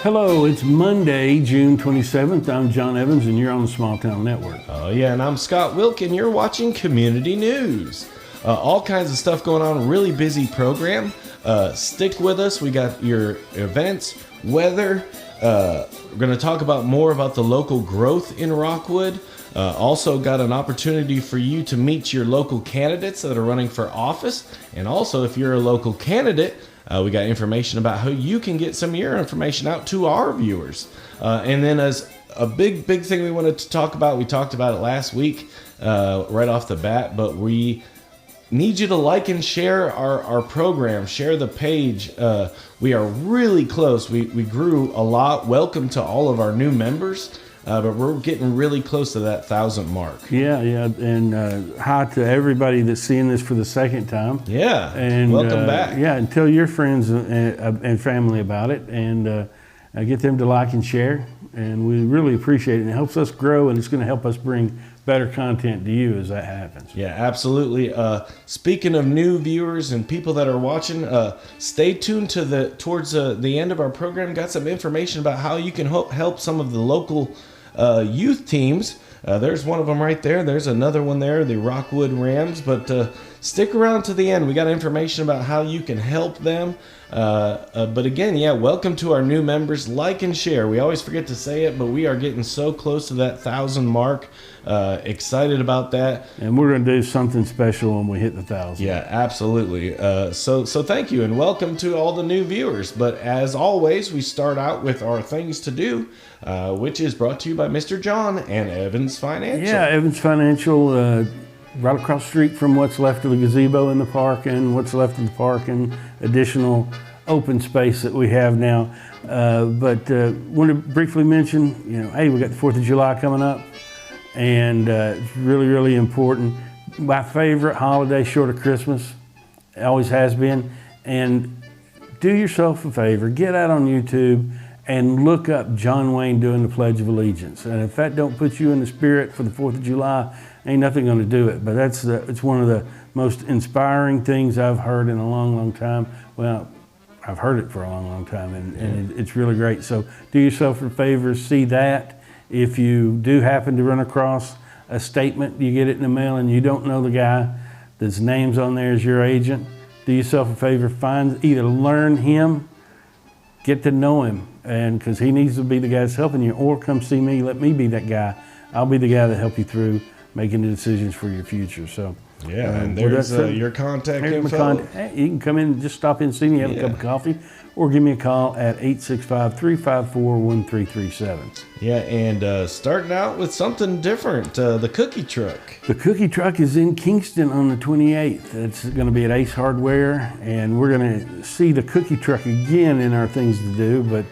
Hello, it's Monday, June 27th. I'm John Evans, and you're on the Small Town Network. Oh, yeah, and I'm Scott Wilk, and you're watching Community News. All kinds of stuff going on, really busy program. Stick with us. We got your events, weather. We're going to talk about more about the local growth in Rockwood. Also got an opportunity for you to meet your local candidates that are running for office. And also, if you're a local candidate, we got information about how you can get some of your information out to our viewers. And then as a big thing we wanted to talk about, we talked about it last week right off the bat, but we need you to like and share our program, share the page. We are really close. We grew a lot. Welcome to all of our new members. But we're getting really close to that 1,000 mark. Yeah, and hi to everybody that's seeing this for the second time. Yeah, and welcome back. Yeah, and tell your friends and family about it, and get them to like and share. And we really appreciate it. And it helps us grow, and it's going to help us bring better content to you as that happens. Yeah, absolutely. Speaking of new viewers and people that are watching, stay tuned to towards the end of our program. Got some information about how you can help some of the local youth teams. There's one of them right there. There's another one there, the Rockwood Rams. But stick around to the end. We got information about how you can help them. But again, yeah, welcome to our new members. Like and share. We always forget to say it, but we are getting so close to that 1,000 mark. Excited about that. And we're going to do something special when we hit the 1,000. Yeah, absolutely. So thank you and welcome to all the new viewers. But as always, we start out with our things to do, which is brought to you by Mr. John and Evans Financial. Yeah, Evans Financial, right across the street from what's left of the gazebo in the park and what's left of the park and additional open space that we have now. But want to briefly mention, hey, we got the 4th of July coming up. And it's really, really important. My favorite holiday short of Christmas, always has been. And do yourself a favor, get out on YouTube and look up John Wayne doing the Pledge of Allegiance. And if that don't put you in the spirit for the 4th of July, ain't nothing going to do it. But it's one of the most inspiring things I've heard in a long, long time. Well, I've heard it for a long, long time, and it's really great. So do yourself a favor, see that. If you do happen to run across a statement, you get it in the mail and you don't know the guy that's name's on there as your agent, do yourself a favor, either learn him, get to know him, and because he needs to be the guy that's helping you, or come see me, let me be that guy. I'll be the guy that help you through making the decisions for your future. So yeah, and there's your contact info. You can come in and just stop in and see me, have a cup of coffee, or give me a call at 865-354-1337. Yeah, and starting out with something different, the cookie truck. The cookie truck is in Kingston on the 28th. It's going to be at Ace Hardware, and we're going to see the cookie truck again in our things to do, but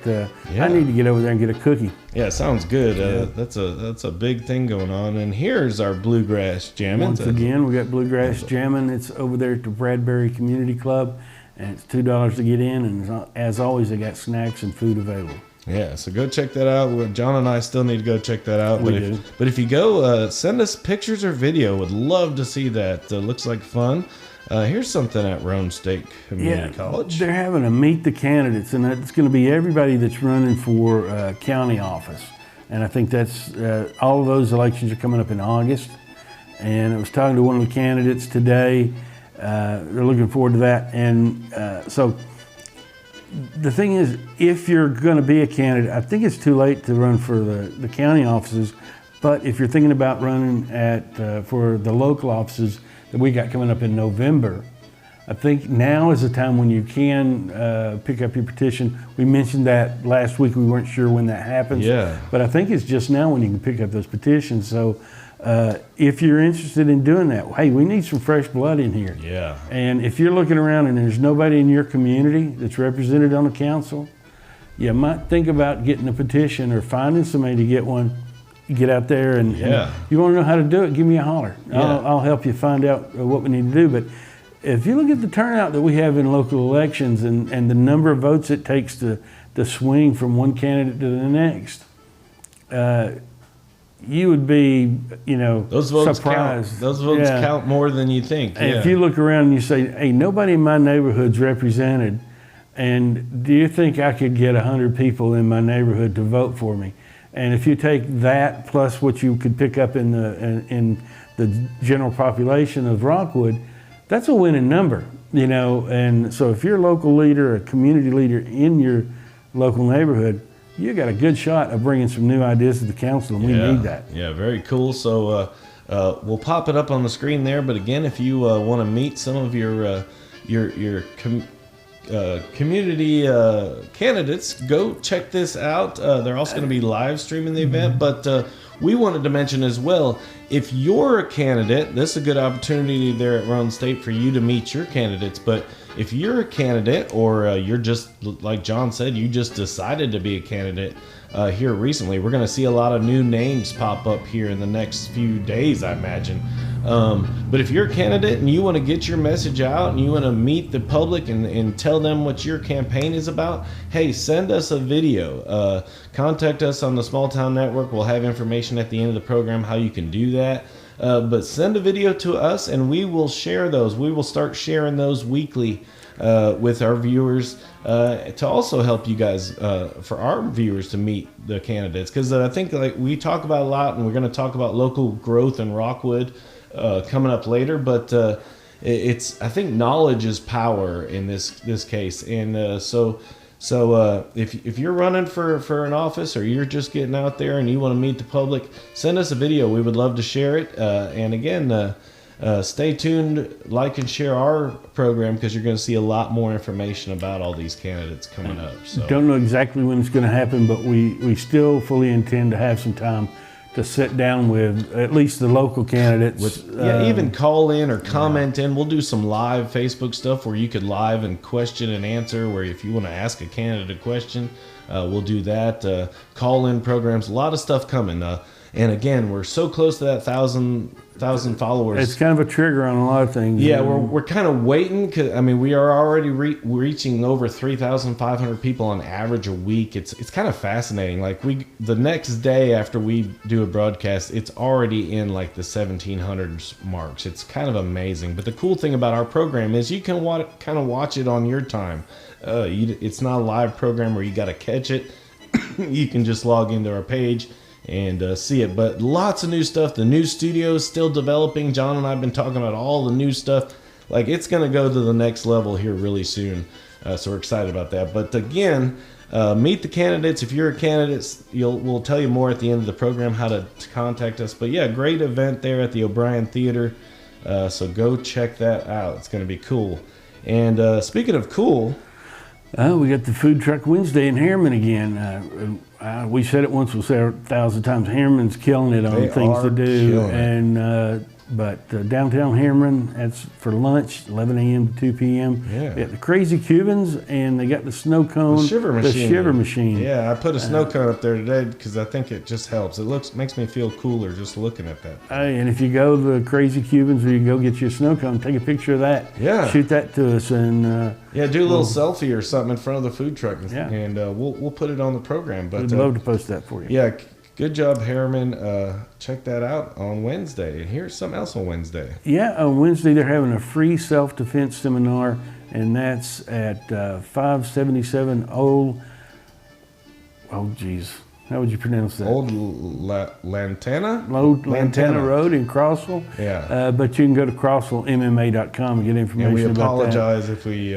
I need to get over there and get a cookie. Yeah, sounds good. That's a big thing going on. And here's our Bluegrass Jammin'. Once again, we got Bluegrass Jammin'. It's over there at the Bradbury Community Club, and it's $2 to get in. And as always, they got snacks and food available. Yeah, so go check that out. John and I still need to go check that out. But if you go, send us pictures or video. Would love to see that. Looks like fun. Here's something at Roan State Community College. They're having a Meet the Candidates, and it's going to be everybody that's running for county office. And I think that's all of those elections are coming up in August. And I was talking to one of the candidates today. They're looking forward to that. And so the thing is, if you're going to be a candidate, I think it's too late to run for the county offices. But if you're thinking about running for the local offices that we got coming up in November, I think now is the time when you can pick up your petition. We mentioned that last week. We weren't sure when that happens. Yeah. But I think it's just now when you can pick up those petitions. So if you're interested in doing that, hey, we need some fresh blood in here. Yeah. And if you're looking around and there's nobody in your community that's represented on the council, you might think about getting a petition or finding somebody to get one. Get out there and you want to know how to do it, give me a holler. Yeah. I'll help you find out what we need to do. But if you look at the turnout that we have in local elections and the number of votes it takes to swing from one candidate to the next, you would be, those votes surprised. Count. Those votes count more than you think. If you look around and you say, hey, nobody in my neighborhood's represented, And do you think I could get 100 people in my neighborhood to vote for me? And if you take that plus what you could pick up in the general population of Rockwood, that's a winning number, you know. And so if you're a local leader, a community leader in your local neighborhood, you got a good shot of bringing some new ideas to the council, and we need that. Yeah, very cool. So we'll pop it up on the screen there. But again, if you want to meet some of your community candidates, go check this out. They're also going to be live streaming the event, but we wanted to mention as well, if you're a candidate, this is a good opportunity there at Rhone State for you to meet your candidates. But if you're a candidate, or you're just, like John said, you just decided to be a candidate here recently, we're going to see a lot of new names pop up here in the next few days, I imagine. But if you're a candidate and you want to get your message out and you want to meet the public and tell them what your campaign is about, hey, send us a video. Contact us on the Small Town Network. We'll have information at the end of the program how you can do that. But send a video to us and we will share those. We will start sharing those weekly with our viewers to also help you guys, for our viewers, to meet the candidates. Because I think, like, we talk about a lot, and we're going to talk about local growth in Rockwood coming up later, but I think knowledge is power in this case. And so if you're running for an office, or you're just getting out there and you want to meet the public, send us a video. We would love to share it. And again, stay tuned, like and share our program, because you're going to see a lot more information about all these candidates coming up. So don't know exactly when it's going to happen, but we still fully intend to have some time to sit down with at least the local candidates. Even call in or comment in. We'll do some live Facebook stuff where you could live and question and answer, where if you want to ask a candidate a question, we'll do that. Call in programs, a lot of stuff coming. And again, we're so close to that 1,000 followers. It's kind of a trigger on a lot of things. Yeah, we're kind of waiting, because I mean, we are already reaching over 3,500 people on average a week. It's kind of fascinating. Like, the next day after we do a broadcast, it's already in like the 1,700s marks. It's kind of amazing. But the cool thing about our program is you can kind of watch it on your time. It's not a live program where you got to catch it. You can just log into our page and see it. But lots of new stuff. The new studio is still developing. John and I have been talking about all the new stuff. Like, it's going to go to the next level here really soon. So we're excited about that. But again, meet the candidates. If you're a candidate, we'll tell you more at the end of the program how to contact us. But yeah, great event there at the O'Brien Theater. So go check that out. It's going to be cool. And speaking of cool, we got the Food Truck Wednesday in Harriman again. We said it once, we'll say it 1,000 times. Harriman's killing it on things to do. And but downtown Harriman, that's for lunch, 11 a.m. to 2 p.m. Yeah. We got the Crazy Cubans, and they got the snow cone. The shiver machine. Yeah, I put a snow cone up there today because I think it just helps. It makes me feel cooler just looking at that. And if you go to the Crazy Cubans, or you go get you a snow cone, take a picture of that. Yeah. Shoot that to us, and do a little selfie or something in front of the food truck, and we'll put it on the program. But we'd love to post that for you. Yeah. Good job, Harriman. Check that out on Wednesday. And here's something else on Wednesday. Yeah, on Wednesday they're having a free self-defense seminar, and that's at 577 Old. Oh, geez. How would you pronounce that? Old Lantana? Old Lantana Road in Crossville. Yeah. But you can go to CrossvilleMMA.com and get information about that. And we about apologize if we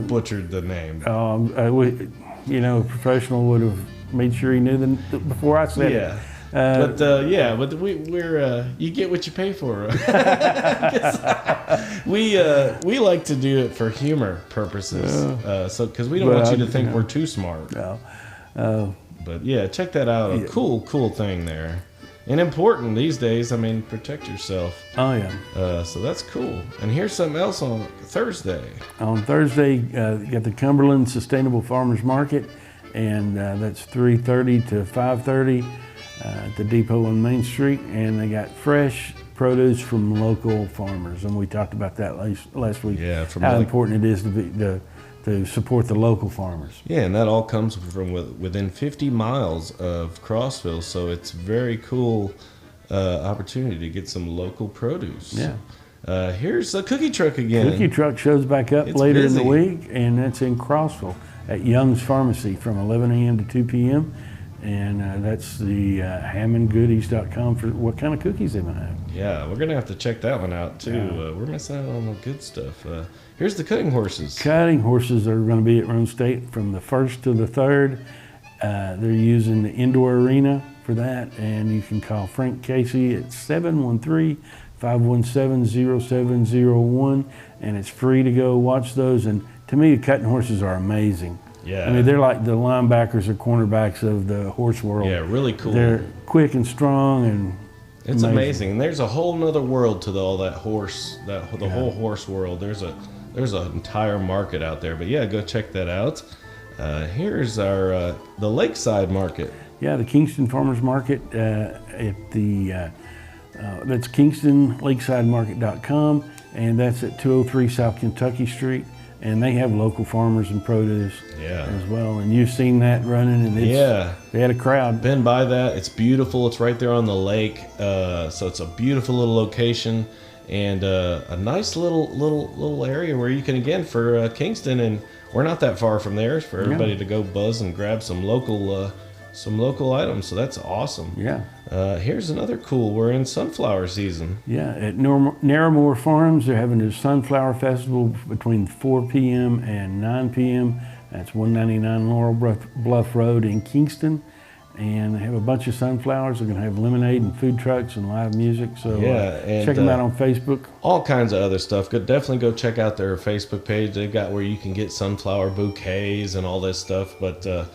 butchered the name. A professional would have made sure he knew before I said it. But we're you get what you pay for. We like to do it for humor purposes, so because we don't want you to think we're too smart. But yeah, check that out. A cool thing there, and important these days. I mean, protect yourself. Oh yeah. So that's cool. And here's something else on Thursday. On Thursday, you got the Cumberland Sustainable Farmers Market. And that's 3:30 to 5:30 at the depot on Main Street, and they got fresh produce from local farmers, and we talked about that last week. Yeah, how important it is to support the local farmers. Yeah, and that all comes from within 50 miles of Crossville, so it's very cool opportunity to get some local produce. Yeah. Here's a cookie truck again. Cookie truck shows back up later in the week, and that's in Crossville. at Young's Pharmacy from 11 a.m. to 2 p.m. And that's the hammondgoodies.com for what kind of cookies they're going to have. Yeah, we're going to have to check that one out, too. We're missing out on the good stuff. Here's the cutting horses. Cutting horses are going to be at Rome State from the 1st to the 3rd. They're using the indoor arena for that, and you can call Frank Casey at 713-517-0701, and it's free to go watch those. And to me, the cutting horses are amazing. Yeah. I mean, they're like the linebackers or cornerbacks of the horse world. Yeah, really cool. They're quick and strong, and it's amazing. And there's a whole nother world to all that horse, the whole horse world. There's an entire market out there. But yeah, go check that out. Here's our the Lakeside Market. Yeah, the Kingston Farmers Market at the that's KingstonLakesideMarket.com, and that's at 203 South Kentucky Street. And they have local farmers and produce as well. And you've seen that running, and they had a crowd. Been by that. It's beautiful. It's right there on the lake. So it's a beautiful little location, and a nice little area where you can, again, for Kingston, and we're not that far from there, for everybody to go buzz and grab some local items. So that's awesome. Yeah. Here's another cool. We're in sunflower season. Yeah, at Narrowmore Farms, they're having a sunflower festival between 4 p.m. and 9 p.m. That's 199 Laurel Bluff Road in Kingston. And they have a bunch of sunflowers. They're going to have lemonade and food trucks and live music. So check them out on Facebook. All kinds of other stuff. Definitely go check out their Facebook page. They've got where you can get sunflower bouquets and all this stuff. But a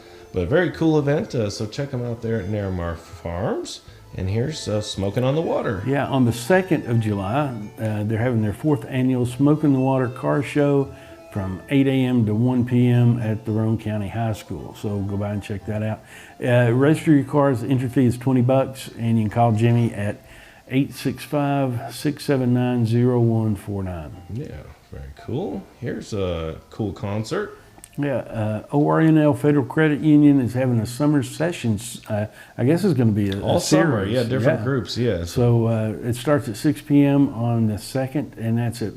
very cool event, so check them out there at Narrowmore Farms. And here's Smoking on the Water. Yeah, on the 2nd of July, they're having their 4th annual Smoking the Water car show from 8 a.m. to 1 p.m. at the Roane County High School. So go by and check that out. Register your cars. The entry fee is $20, and you can call Jimmy at 865-679-0149. Yeah, very cool. Here's a cool concert. Yeah, ORNL Federal Credit Union is having a summer sessions. I guess it's going to be all a summer. series. Yeah, different groups. Yeah. So it starts at 6 p.m. on the 2nd, and that's at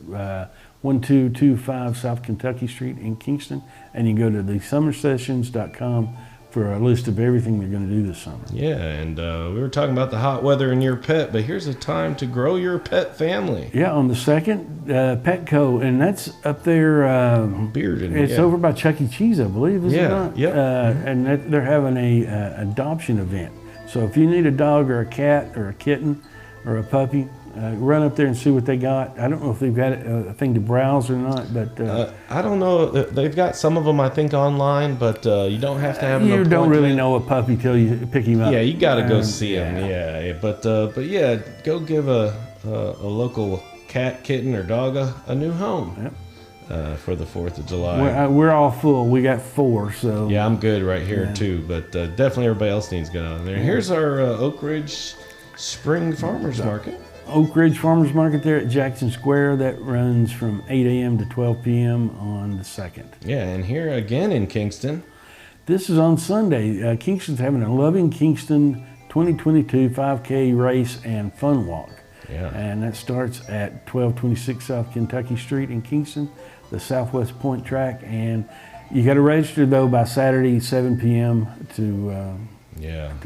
1225 South Kentucky Street in Kingston. And you can go to thesummersessions.com for a list of everything they're going to do this summer. Yeah, and we were talking about the hot weather and your pet, but here's a time to grow your pet family. Yeah, on the 2nd, Petco, and that's up there. Bearden. It's over by Chuck E. Cheese, I believe, is it not? Yeah. And they're having a adoption event. So if you need a dog or a cat or a kitten or a puppy, run up there and see what they got. I don't know if they've got a thing to browse or not, but I don't know. They've got some of them, I think, online, but you don't have to have an appointment. You don't really know a puppy till you pick him up. Yeah, you got to go see him. Yeah, but yeah, go give a local cat, kitten, or dog a new home. Yep. For the 4th of July. We're all full. We got 4, so. Yeah, I'm good right here too, but definitely everybody else needs to get on there. Here's our Oak Ridge Spring Farmers Market. Oak Ridge Farmers Market there at Jackson Square. That runs from 8 a.m. to 12 p.m. on the 2nd. Yeah, and here again in Kingston. This is on Sunday. Kingston's having a Loving Kingston 2022 5K race and fun walk. Yeah. And that starts at 1226 South Kentucky Street in Kingston, the Southwest Point track. And you got to register, though, by Saturday, 7 p.m. to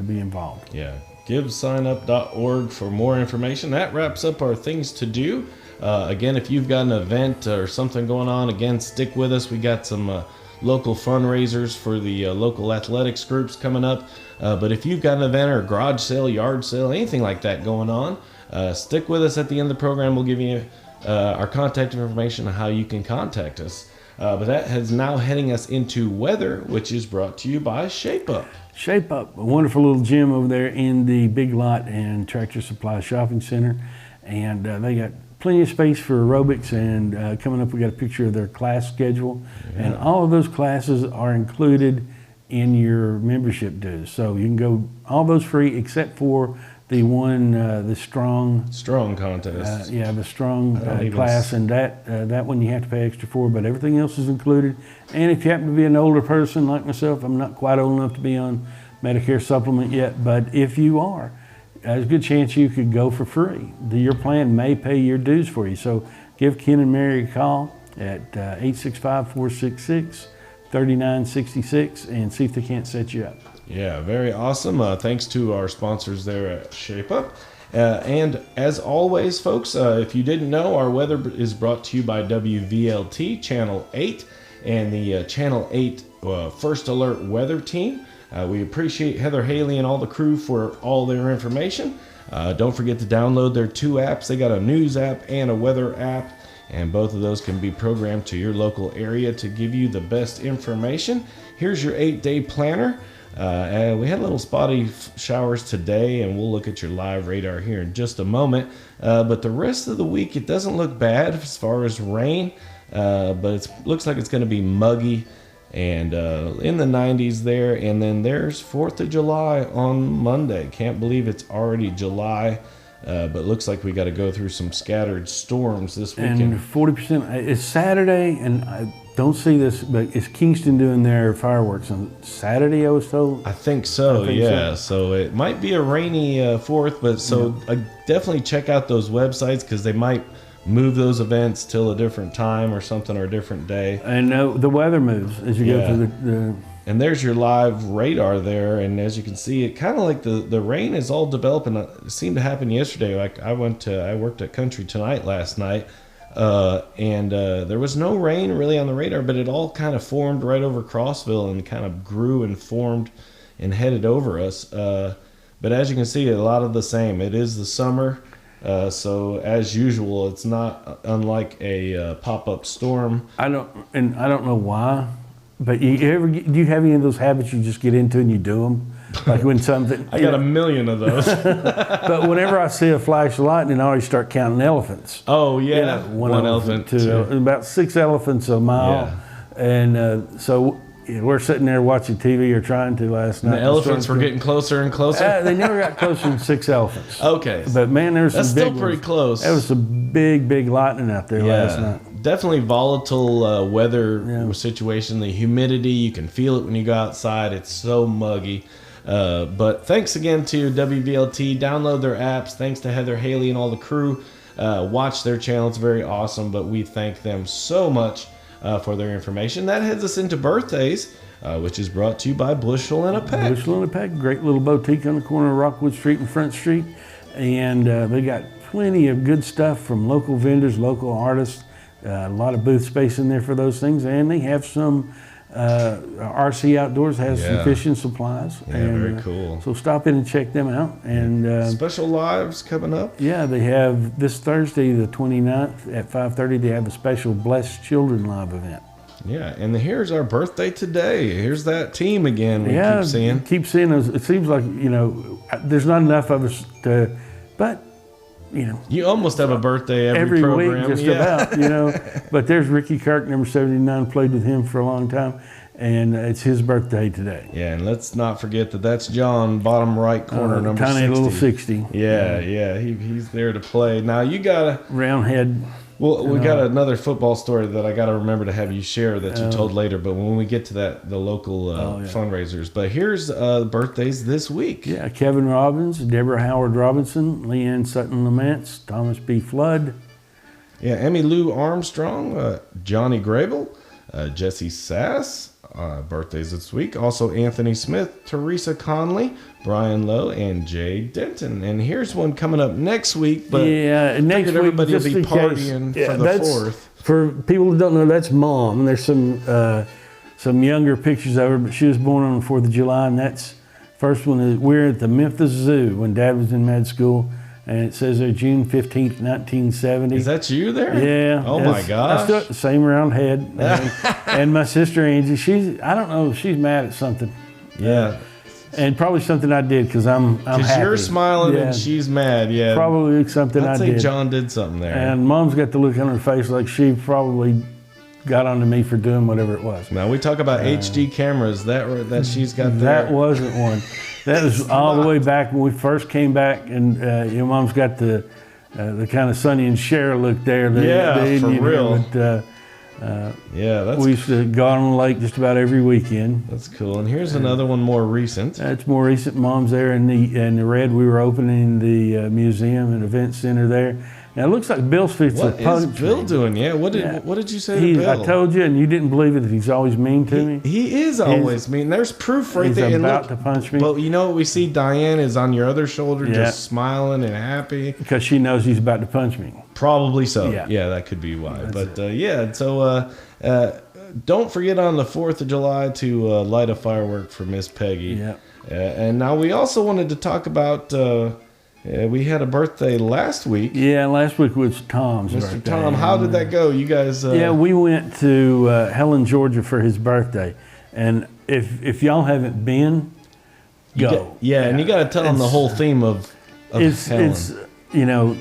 be involved. Yeah. GiveSignup.org for more information. That wraps up our things to do. Again, if you've got an event or something going on, again, stick with us. We got some local fundraisers for the local athletics groups coming up. But if you've got an event or a garage sale, yard sale, anything like that going on, stick with us. At the end of the program, we'll give you our contact information on how you can contact us. But that is now heading us into weather, which is brought to you by Shape Up. Shape Up, a wonderful little gym over there in the Big Lot and Tractor Supply Shopping Center. And they got plenty of space for aerobics, and coming up we got a picture of their class schedule. Yeah. And all of those classes are included in your membership dues. So you can go, all those free except for the one, the strong contest. The strong class, and that one you have to pay extra for, but everything else is included. And if you happen to be an older person like myself, I'm not quite old enough to be on Medicare supplement yet, but if you are, there's a good chance you could go for free. Your plan may pay your dues for you. So give Ken and Mary a call at 865-466-4666, 3966 and see if they can't set you up. Yeah, very awesome. Thanks to our sponsors there at Shape Up. And as always, folks, if you didn't know, our weather is brought to you by WVLT Channel 8 and the Channel 8 First Alert Weather Team. We appreciate Heather Haley and all the crew for all their information. Don't forget to download their 2 apps. They got a news app and a weather app, and both of those can be programmed to your local area to give you the best information. Here's your 8-day planner. And we had a little spotty showers today, and we'll look at your live radar here in just a moment. But the rest of the week, it doesn't look bad as far as rain, but it looks like it's going to be muggy and in the 90s there. And then there's 4th of July on Monday. Can't believe it's already July, but looks like we got to go through some scattered storms this weekend. And 40%, it's Saturday, and I don't see this, but is Kingston doing their fireworks on Saturday, I was told? I think so, yeah. So it might be a rainy 4th, but definitely check out those websites because they might move those events till a different time or something, or a different day. And the weather moves as you go through the... And there's your live radar there, and as you can see, it kind of like the rain is all developing. It seemed to happen yesterday. Like I worked at Country Tonight last night, and there was no rain really on the radar, but it all kind of formed right over Crossville and kind of grew and formed and headed over us. But as you can see, a lot of the same. It is the summer, so as usual, it's not unlike a pop-up storm. I don't know why, but do you have any of those habits you just get into and you do them? Like when something... I got a million of those. But whenever I see a flash of lightning, I always start counting elephants. Oh, yeah. One elephant. About 6 elephants a mile. Yeah. And so we're sitting there watching TV, or trying to last night. And the elephants were getting closer and closer? They never got closer than 6 elephants. Okay. But man, there was That's some big still pretty close. There was some big lightning out there last night. Definitely volatile weather situation. The humidity, you can feel it when you go outside. It's so muggy. But thanks again to WVLT. Download their apps. Thanks to Heather Haley and all the crew. Watch their channel. It's very awesome, but we thank them so much for their information. That heads us into birthdays, which is brought to you by Bushel and a Peck. Bushel and a Peck, great little boutique on the corner of Rockwood Street and Front Street. And they got plenty of good stuff from local vendors, local artists, a lot of booth space in there for those things. And they have some RC Outdoors has some fishing supplies. Yeah, and, very cool. So stop in and check them out. And special lives coming up. Yeah, they have this Thursday, the 29th at 5:30. They have a special Blessed Children live event. Yeah, and here's our birthday today. Here's that team again. We keep seeing. Keep seeing us. It seems like there's not enough of us to, but. You almost have a birthday every program. Week, just about, But there's Ricky Kirk, number 79, played with him for a long time, and it's his birthday today. Yeah, and let's not forget that's John, bottom right corner, number 60. Tiny little 60. Yeah, he's there to play. Now you got a round head. Well, we got another football story that I got to remember to have you share that you told later. But when we get to the local fundraisers. But here's birthdays this week. Yeah, Kevin Robbins, Deborah Howard Robinson, Leanne Sutton Laments, Thomas B. Flood. Yeah, Emmy Lou Armstrong, Johnny Grable, Jesse Sass. Birthdays this week. Also Anthony Smith, Teresa Conley, Brian Lowe, and Jay Denton. And here's one coming up next week. But next week everybody will be partying for the 4th. For people who don't know, that's Mom. There's some younger pictures of her, but she was born on the 4th of July, and that's first one is we're at the Memphis Zoo when Dad was in med school. And it says there June 15th, 1970. Is that you there? Yeah. Oh my gosh. Same round head. And my sister Angie, I don't know if she's mad at something. Yeah. And probably something I did because I'm happy. Because you're smiling and she's mad. Yeah. Probably something I did. I'd say John did something there. And Mom's got the look on her face like she probably got onto me for doing whatever it was. Now we talk about HD cameras that she's got there. That wasn't one. That was all the way back when we first came back, and Mom's got the kind of Sonny and Cher look there. For real. We used to go on the lake just about every weekend. That's cool. And here's another one more recent. That's more recent. Mom's there in the red. We were opening the museum and event center there, Now it looks like Bill's fixing What to punch is Bill me. doing? Yeah. What did you say to Bill? I told you, and you didn't believe it. He's always mean to me. He is always mean. There's proof right He's there. And about look, to punch me. But you know what we see? Diane is on your other shoulder, just smiling and happy. Because she knows he's about to punch me. Probably so. Yeah. Yeah, that could be why. So don't forget on the 4th of July to light a firework for Miss Peggy. Yeah. And now we also wanted to talk about, we had a birthday last week. Yeah, last week was Tom's birthday. Mr. Tom, how did that go? You guys... yeah, we went to Helen, Georgia for his birthday. And if y'all haven't been, go. And you got to tell them the whole theme of Helen. It's you know...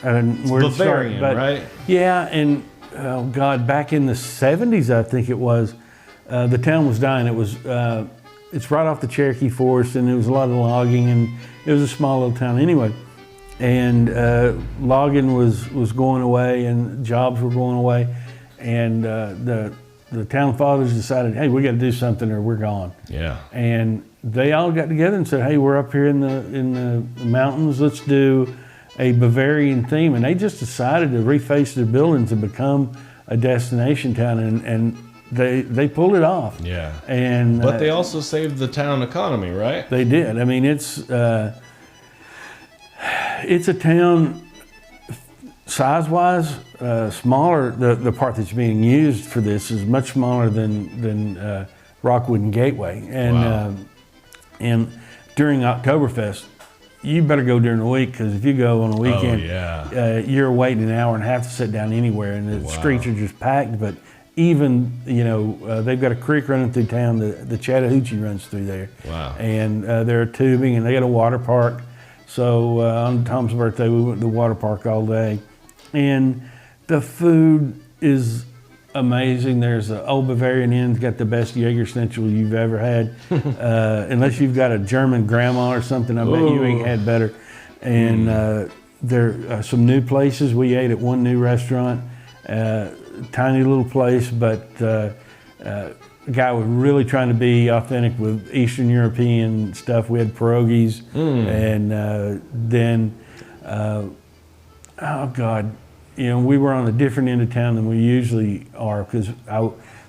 It's Bavarian, right? Yeah, and oh God, back in the 70s, I think it was, the town was dying. It was, it's right off the Cherokee Forest, and there was a lot of logging, and it was a small little town anyway. And logging was going away, and jobs were going away, and the town fathers decided, hey, we got to do something, or we're gone. Yeah. And they all got together and said, hey, we're up here in the mountains. Let's do a Bavarian theme, and they just decided to reface their buildings and become a destination town, and they pulled it off. Yeah. But they also saved the town economy, right? They did. I mean, it's a town size-wise smaller. The part that's being used for this is much smaller than Rockwood and Gateway, and during Oktoberfest, you better go during the week, because if you go on a weekend, you're waiting an hour and a half to sit down anywhere, and the streets are just packed. But even, they've got a creek running through town, the Chattahoochee runs through there. Wow. And they're tubing, and they got a water park. So on Tom's birthday, we went to the water park all day. And the food is amazing. There's an Old Bavarian Inn's got the best Jaeger Schnitzel you've ever had. Unless you've got a German grandma or something, I bet you ain't had better. And there are some new places. We ate at one new restaurant, tiny little place, but the guy was really trying to be authentic with Eastern European stuff. We had pierogies, and then, oh God, we were on a different end of town than we usually are, because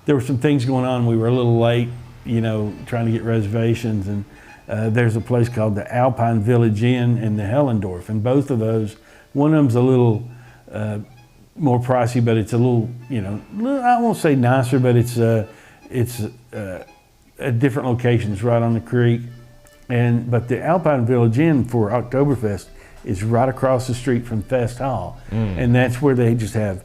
there were some things going on. We were a little late, trying to get reservations, and there's a place called the Alpine Village Inn and the Hellendorf, and both of those, one of them's a little more pricey, but it's a little, I won't say nicer, but it's a different location. It's right on the creek, but the Alpine Village Inn for Oktoberfest is right across the street from Fest Hall, and that's where they just have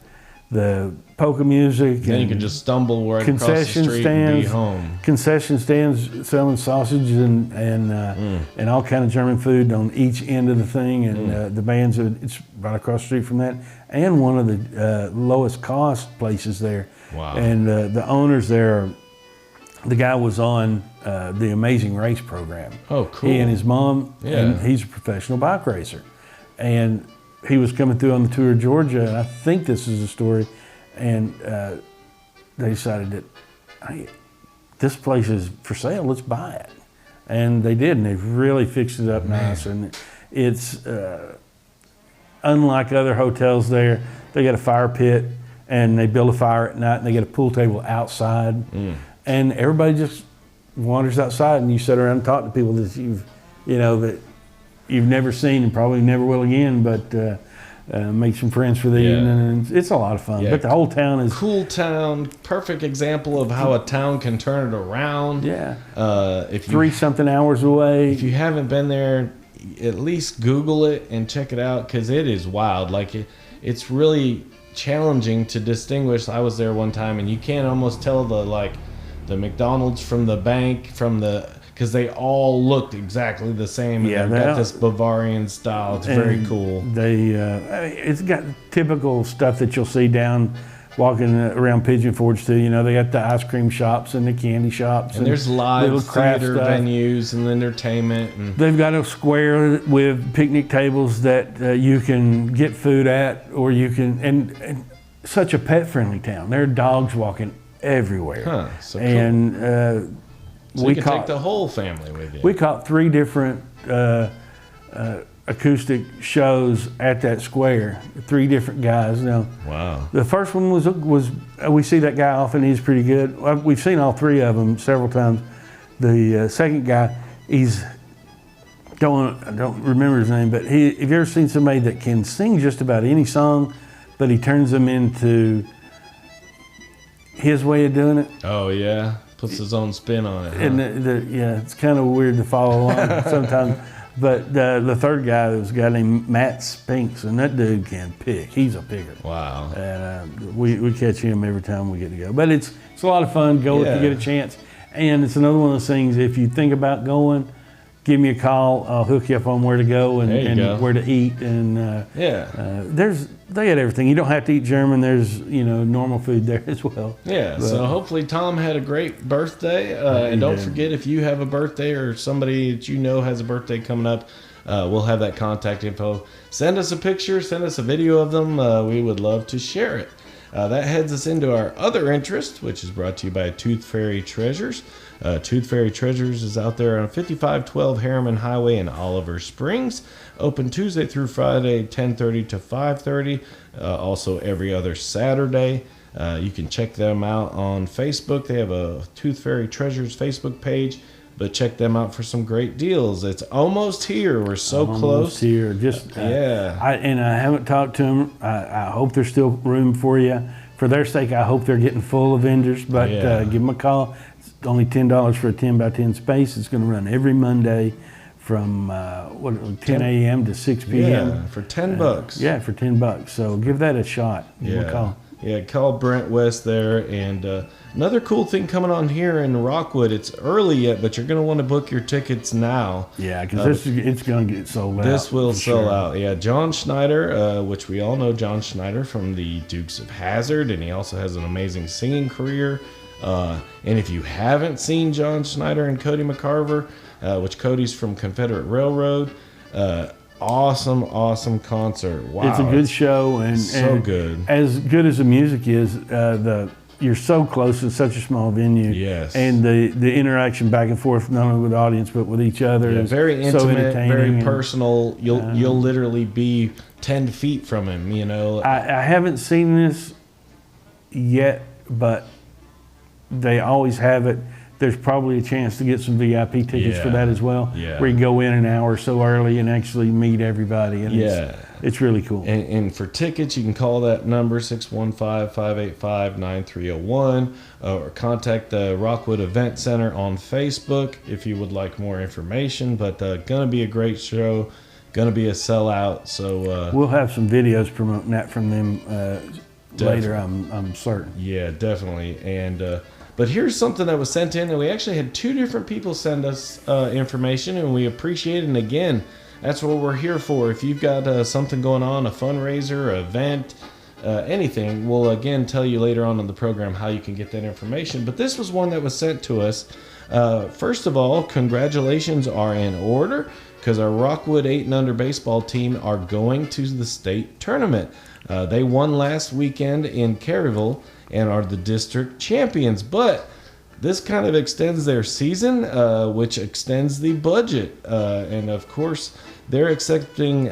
the polka music. Then you can just stumble right across the street and be home. Concession stands selling sausages and all kind of German food on each end of the thing, and the bands. It's right across the street from that, and one of the lowest cost places there. Wow! And the owners there, the guy was on the Amazing Race program. Oh, cool! He and his mom, and he's a professional bike racer. And he was coming through on the tour of Georgia, and I think this is the story, and they decided that, hey, this place is for sale, let's buy it. And they did, and they've really fixed it up nice. And it's unlike other hotels there. They got a fire pit, and they build a fire at night, and they get a pool table outside. And everybody just wanders outside, and you sit around and talk to people that that you've never seen and probably never will again, but make some friends for the evening, and it's a lot of fun. But the whole town is... Cool town, perfect example of how a town can turn it around. Yeah. If you, 3-something hours away. If you haven't been there, at least Google it and check it out, because it is wild. Like, it's really challenging to distinguish. I was there one time, and you can't almost tell the McDonald's from the bank, because they all looked exactly the same. And they've got this Bavarian style. It's very cool. It's got typical stuff that you'll see down walking around Pigeon Forge too. They got the ice cream shops and the candy shops. And there's live theater venues and entertainment. And they've got a square with picnic tables that you can get food at, or you can, and such a pet-friendly town. There are dogs walking everywhere. So cool. And so you can take the whole family with you. We caught 3 different acoustic shows at that square. 3 different guys. Now, Wow. the first one was we see that guy often. He's pretty good. We've seen all 3 of them several times. The second guy, I don't remember his name, but have you ever seen somebody that can sing just about any song, but he turns them into his way of doing it? Oh yeah, puts his own spin on it. Huh? And yeah, it's kind of weird to follow along sometimes. But the third guy was a guy named Matt Spinks, and that dude can pick. He's a picker. Wow. And we catch him every time we get to go. But it's a lot of fun. Go if you get a chance. And it's another one of those things, if you think about going, give me a call. I'll hook you up on where to go and where to eat. And they got everything. You don't have to eat German. There's normal food there as well. Yeah. But, so hopefully Tom had a great birthday. And don't forget, if you have a birthday or somebody that you know has a birthday coming up, we'll have that contact info. Send us a picture. Send us a video of them. We would love to share it. That heads us into our other interest, which is brought to you by Tooth Fairy Treasures. Tooth Fairy Treasures is out there on 5512 Harriman Highway in Oliver Springs. Open Tuesday through Friday, 10:30 to 5:30. Also every other Saturday. You can check them out on Facebook. They have a Tooth Fairy Treasures Facebook page. But check them out for some great deals. It's almost here. We're so close. Almost here. Just I haven't talked to them. I hope there's still room for you. For their sake, I hope they're getting full of vendors. But give them a call. It's only $10 for a 10 by 10 space. It's going to run every Monday from 10 a.m. to 6 p.m. Yeah, for $10. Yeah, for $10. So give that a shot. Give them a call. Yeah, call Brent West there. And another cool thing coming on here in Rockwood, it's early yet, but you're going to want to book your tickets now. Yeah, because it's going to get sold out. This will sell out. Yeah, John Schneider, which we all know John Schneider from the Dukes of Hazzard, and he also has an amazing singing career. And if you haven't seen John Schneider and Cody McCarver, which Cody's from Confederate Railroad, awesome concert. Wow, it's a good show and so good. As good as the music is, you're so close in such a small venue. Yes, and the interaction back and forth, not only with the audience but with each other, is very intimate, so entertaining, very personal. You'll literally be 10 feet from him. I haven't seen this yet, but they always have it. There's probably a chance to get some VIP tickets for that as well, where you go in an hour or so early and actually meet everybody. And it's really cool. And for tickets, you can call that number 615-585-9301 or contact the Rockwood Event Center on Facebook if you would like more information. But going to be a great show, going to be a sellout. So we'll have some videos promoting that from them later, I'm certain. Yeah, definitely. And but here's something that was sent in, and we actually had 2 different people send us information, and we appreciate it. And again, that's what we're here for. If you've got something going on, a fundraiser, an event, anything, we'll again tell you later on in the program how you can get that information. But this was one that was sent to us. First of all, congratulations are in order because our Rockwood 8 and under baseball team are going to the state tournament. They won last weekend in Caryville and are the district champions. But this kind of extends their season, which extends the budget. And of course, they're accepting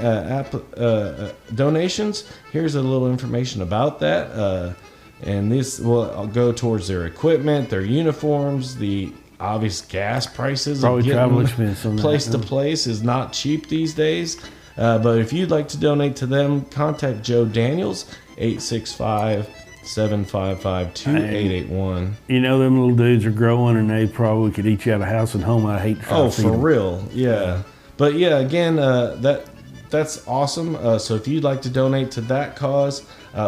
donations. Here's a little information about that. And this will go towards their equipment, their uniforms, the obvious gas prices. Probably travel expense on place to place is not cheap these days. But if you'd like to donate to them, contact Joe Daniels, 865-755-2881. You know, them little dudes are growing, and they probably could eat you out of house and home. I hate to try to feed for them. real, yeah. But yeah, again, that's awesome. So if you'd like to donate to that cause,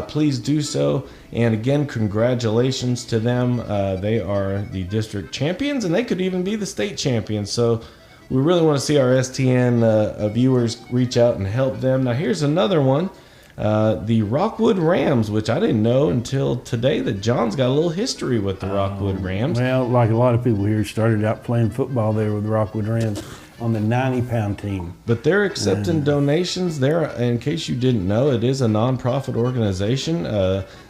please do so. And again, congratulations to them. They are the district champions, and they could even be the state champions. So we really want to see our STN viewers reach out and help them. Now, here's another one. The Rockwood Rams, which I didn't know until today that John's got a little history with the Rockwood Rams. Well, like a lot of people here, started out playing football there with the Rockwood Rams on the 90-pound team. But they're accepting donations. In case you didn't know, it is a nonprofit organization.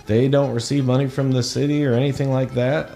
They don't receive money from the city or anything like that.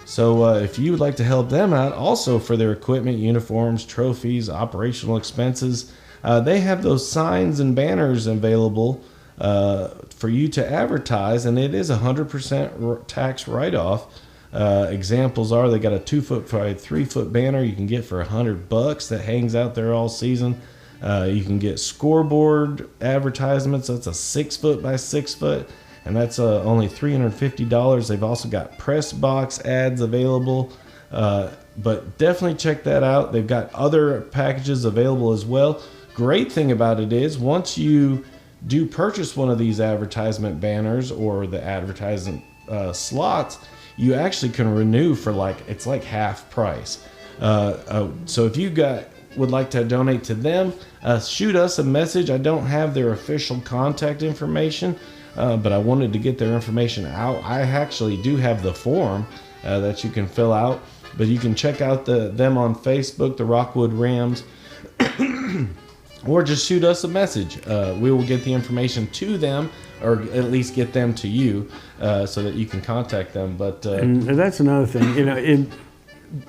So if you would like to help them out, also for their equipment, uniforms, trophies, operational expenses, they have those signs and banners available for you to advertise, and it is 100% tax write-off. Examples are they got a 2-foot by 3-foot banner you can get for $100 that hangs out there all season. You can get scoreboard advertisements. That's a 6-foot by 6-foot, and that's only $350. They've also got press box ads available. But definitely check that out. They've got other packages available as well. Great thing about it is once you do purchase one of these advertisement banners or the advertisement slots, you actually can renew for it's like half price. So if you would like to donate to them, shoot us a message. I don't have their official contact information, but I wanted to get their information out. I actually do have the form that you can fill out, but you can check out them on Facebook, the Rockwood Rams, or just shoot us a message. We will get the information to them, or at least get them to you, so that you can contact them. But and that's another thing, in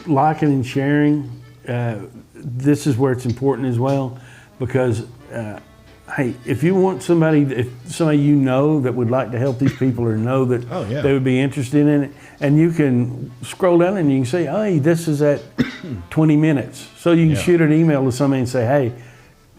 liking and sharing. This is where it's important as well, because hey, if you want somebody you know that would like to help these people, or know that they would be interested in it, and you can scroll down and you can say, hey, this is at 20 minutes. So you can shoot an email to somebody and say, hey,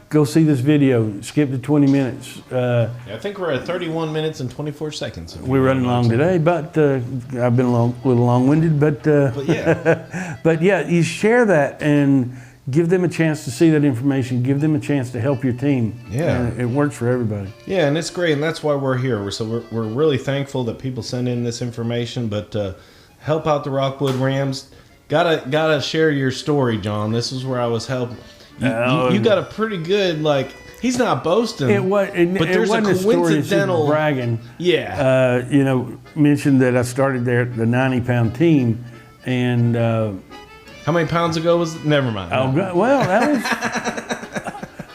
go see this video, skip to 20 minutes. I think we're at 31 minutes and 24 seconds. We're running long today, but I've been a little long-winded. But yeah. But yeah, you share that and give them a chance to see that information. Give them a chance to help your team. Yeah. And it works for everybody. Yeah, and it's great, and that's why we're here. We're really thankful that people send in this information, but help out the Rockwood Rams. Gotta share your story, John. This is where I was helping. You got a pretty good, he's not boasting. But there's a coincidental bragging. Yeah. Mentioned that I started there at the 90-pound team, and how many pounds ago was it? Never mind. Oh, God, well, that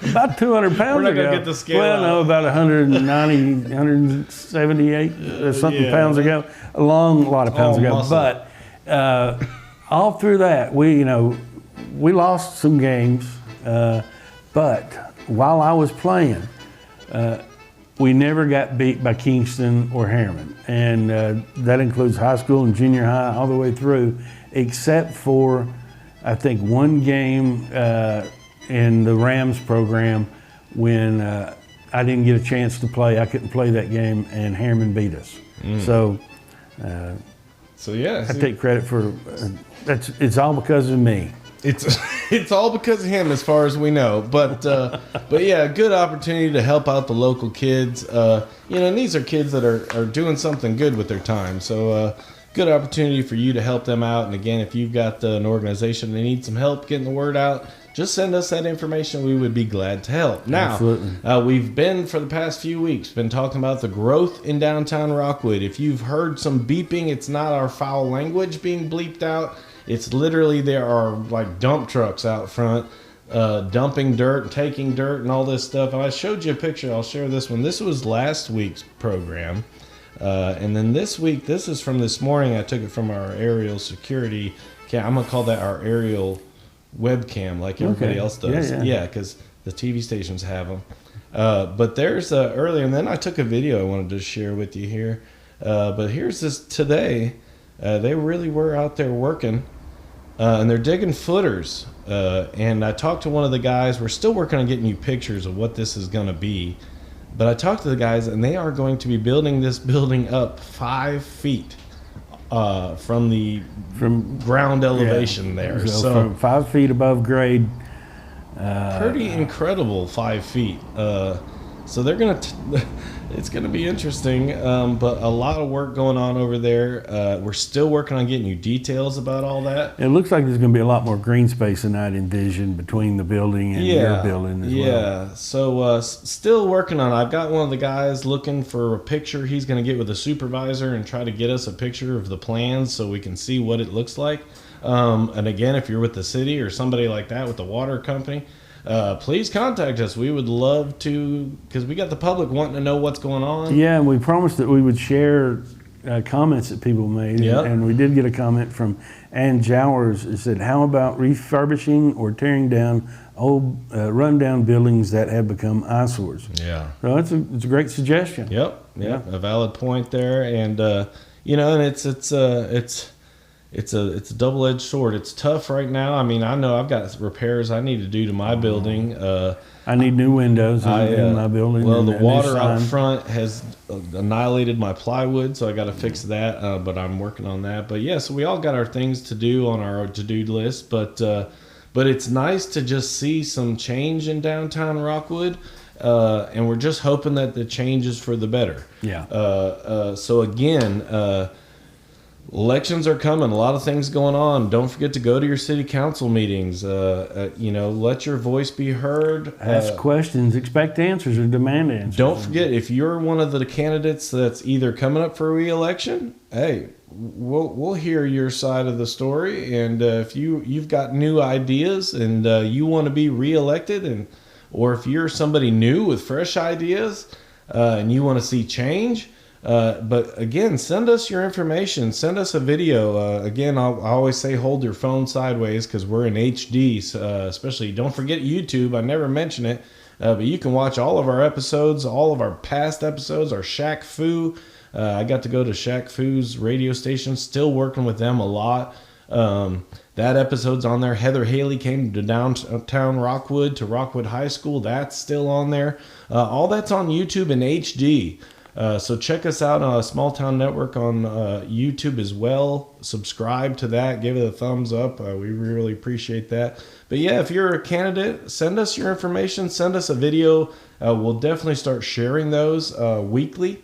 was about 200 pounds ago. We're not going to get the scale out. No, about 190, 178 something pounds ago. A lot of pounds ago. Muscle. But all through that, we lost some games. But while I was playing, we never got beat by Kingston or Harriman. And that includes high school and junior high all the way through, except for, I think, one game in the Rams program when I didn't get a chance to play. I couldn't play that game, and Harriman beat us. So I take credit for it's all because of me. It's all because of him, as far as we know. But yeah, good opportunity to help out the local kids. And these are kids that are doing something good with their time. So good opportunity for you to help them out. And again, if you've got an organization that needs some help getting the word out, just send us that information. We would be glad to help. Now, we've been, for the past few weeks, been talking about the growth in downtown Rockwood. If you've heard some beeping, it's not our foul language being bleeped out. It's literally, there are dump trucks out front dumping dirt and taking dirt and all this stuff. And I showed you a picture. I'll share this one. This was last week's program. And then this week, this is from this morning. I took it from our aerial security. I'm going to call that our aerial webcam, like everybody else does. Yeah, because the TV stations have them. But there's earlier, and then I took a video I wanted to share with you here. But here's this today. They really were out there working. And they're digging footers. And I talked to one of the guys. We're still working on getting you pictures of what this is going to be. But I talked to the guys, and they are going to be building this building up 5 feet from ground elevation there. So from 5 feet above grade. Pretty incredible 5 feet. So they're going to... It's going to be interesting, but a lot of work going on over there. We're still working on getting you details about all that. It looks like there's going to be a lot more green space than I'd envisioned between the building and your building as well. Yeah, so still working on it. I've got one of the guys looking for a picture. He's going to get with the supervisor and try to get us a picture of the plans so we can see what it looks like. And again, if you're with the city or somebody like that with the water company, please contact us. We would love to, because we got the public wanting to know what's going on. Yeah, and we promised that we would share comments that people made. Yep. And we did get a comment from Ann Jowers. It said, how about refurbishing or tearing down old rundown buildings that have become eyesores? Yeah. So it's a great suggestion. Yep. A valid point there. And, you know, and it's a double-edged sword. It's tough right now. I mean, I know I've got repairs I need to do to my building. I need new windows in my building. Well, and the a new water out sign. front has annihilated my plywood, so I got to fix that. But I'm working on that. But yeah, so we all got our things to do on our to-do list. But it's nice to just see some change in downtown Rockwood. And we're just hoping that the change is for the better. Yeah. So again, elections are coming. A lot of things going on. Don't forget to go to your city council meetings. You know, let your voice be heard. Ask questions, expect answers, or demand answers. Don't forget, if you're one of the candidates that's either coming up for re-election, hey, we'll hear your side of the story. And if you've got new ideas and you want to be re-elected, or if you're somebody new with fresh ideas and you want to see change. But again, send us your information. Send us a video. Again, I always say hold your phone sideways because we're in HD. Especially, don't forget YouTube. I never mention it, but you can watch all of our episodes, all of our past episodes. Our Shaq Fu. I got to go to Shaq Fu's radio station. Still working with them a lot. That episode's on there. Heather Haley came to downtown Rockwood to Rockwood High School. That's still on there. All that's on YouTube in HD. So check us out on Small Town Network on YouTube as well. Subscribe to that. Give it a thumbs up. We really appreciate that. But yeah, if you're a candidate, send us your information. Send us a video. We'll definitely start sharing those weekly.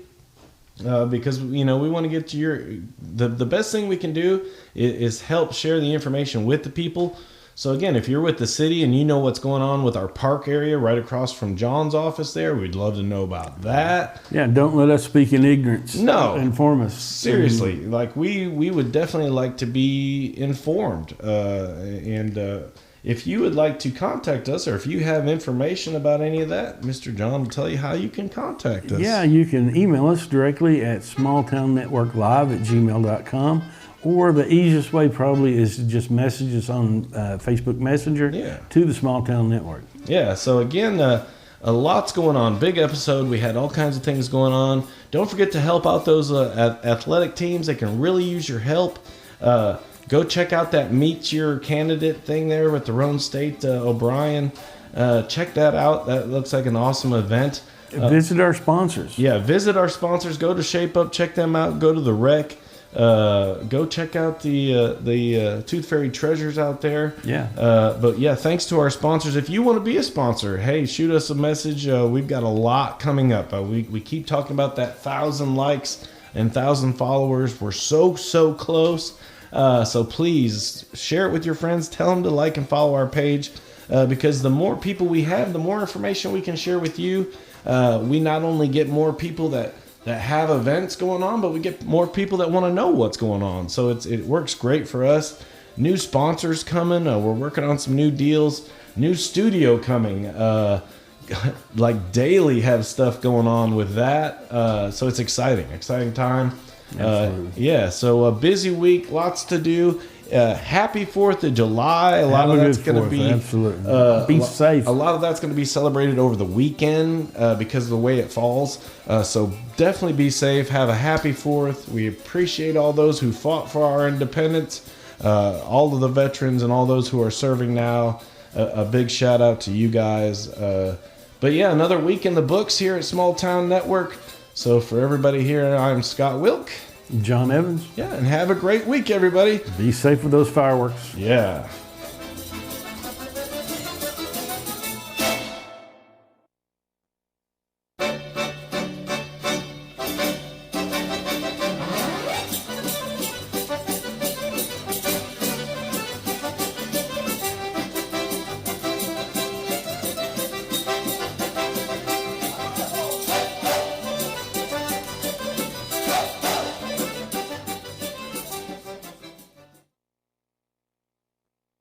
Because, you know, we want to get to the best thing we can do is help share the information with the people. So again, if you're with the city and you know what's going on with our park area right across from John's office there, we'd love to know about that. Yeah, don't let us speak in ignorance. No. Inform us. Seriously, like we would definitely like to be informed. If you would like to contact us, or if you have information about any of that, Mr. John will tell you how you can contact us. Yeah, you can email us directly at smalltownnetworklive@gmail.com. Or the easiest way probably is to just message us on Facebook Messenger to the Small Town Network. Yeah, so again, a lot's going on. Big episode. We had all kinds of things going on. Don't forget to help out those athletic teams. They can really use your help. Go check out that Meet Your Candidate thing there with the Roan State O'Brien. Check that out. That looks like an awesome event. Visit our sponsors. Yeah, visit our sponsors. Go to Shape Up. Check them out. Go to the Rec. Go check out the Tooth Fairy Treasures out there. Yeah. But yeah, thanks to our sponsors. If you want to be a sponsor, hey, shoot us a message. We've got a lot coming up. We keep talking about that 1,000 likes and 1,000 followers. We're so close. So please share it with your friends. Tell them to like and follow our page, because the more people we have, the more information we can share with you. We not only get more people that have events going on, but we get more people that want to know what's going on. So it works great for us. New sponsors coming. We're working on some new deals. New studio coming. Like daily have stuff going on with that. So it's exciting time. Yeah, so a busy week, lots to do. Happy 4th of July. A lot of that's going to be absolutely. Be safe. A lot of that's going to be celebrated over the weekend because of the way it falls. So definitely be safe. Have a happy 4th. We appreciate all those who fought for our independence, all of the veterans and all those who are serving now. A big shout out to you guys. But yeah, another week in the books here at Small Town Network. So for everybody here, I'm Scott Wilk. John Evans. Yeah, and have a great week, everybody. Be safe with those fireworks. Yeah.